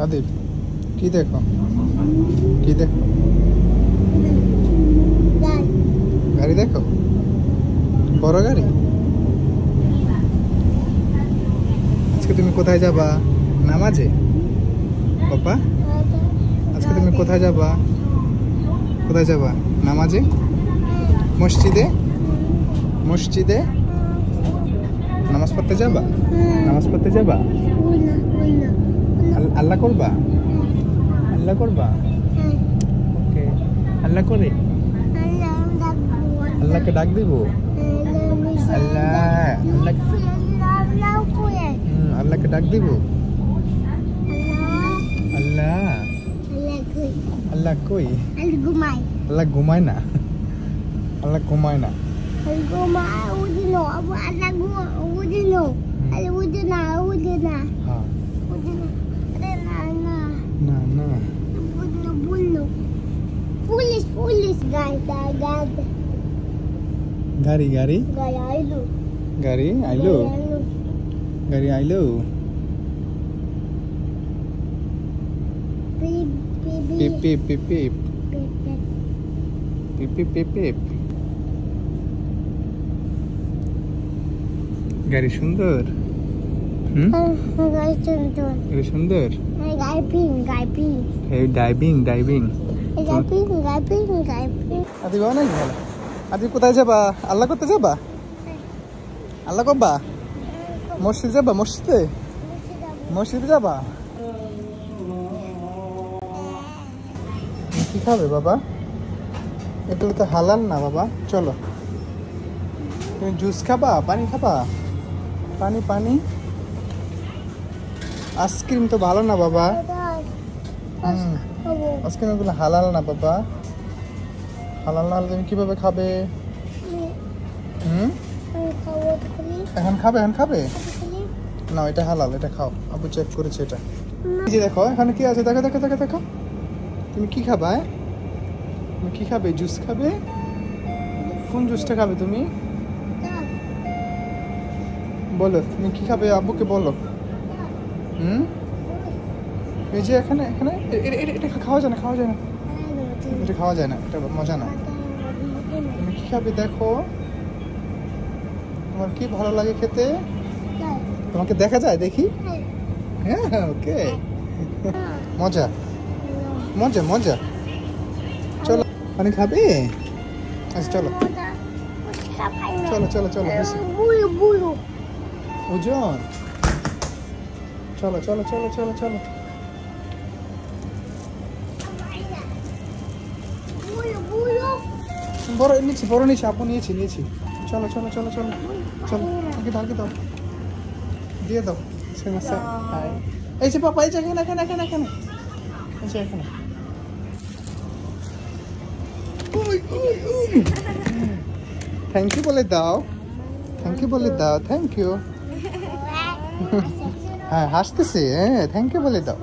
আদিব কি দেখো কি দেখো গাড়ি দেখো বড় গাড়ি আজকে তুমি কোথায় যাবা নামাজে বাবা আজকে তুমি কোথায় যাবা নামাজে মসজিদে নামাজ পড়তে যাবা আল্লাহ করবা ওকে আল্লাহ করে আল্লাহকে ডাক দিব আল্লাহকে ডাক দিব আল্লাহ কই আল্লাহ ঘুমায় না গাড়ি আইলো পিপ পিপ পিপ পিপ পিপ পিপ পিপ পিপ গাড়ি সুন্দর গাড়ি সুন্দর ডাইভিং আদি অনেক ভালো আদি কোথায় যাবা আল্লাহ করতে যাবা আল্লাহ করবা মসজিদে যাবা কি খাবে বাবা এগুলো তো হালাল না বাবা চলো তুমি জুস খাবা পানি খাবা পানি আইসক্রিম তো ভালো না বাবা আইসক্রিম এগুলো হালাল না বাবা হালাল না হলে তুমি কিভাবে খাবে এখন খাবে না এটা হালাল এটা খাও আবু চেক করেছে এটা এই যে দেখো এখানে কি আছে দেখো তুমি কি খাবা তুমি কি খাবে জুস খাবে কোন জুসটা খাবে তুমি বলো তুমি কি খাবে আব্বুকে বলো এই যে এখানে এটা খাওয়া যায় না এটা খাওয়া যায় না এটা মজা না তুমি কি খাবে দেখো তোমার কি ভালো লাগে খেতে তোমাকে দেখা যায় দেখি হ্যাঁ ওকে মজা চলো পানি খাবে আচ্ছা চলো ওজন চলো বড় নিয়েছি আপু নিয়েছি চলো আগে দাও দিয়ে দাও এই যে পাপা এই যে এখানে থ্যাংক ইউ বলে দাও থ্যাংক ইউ হ্যাঁ হাসতেছে থ্যাংক ইউ বলে দাও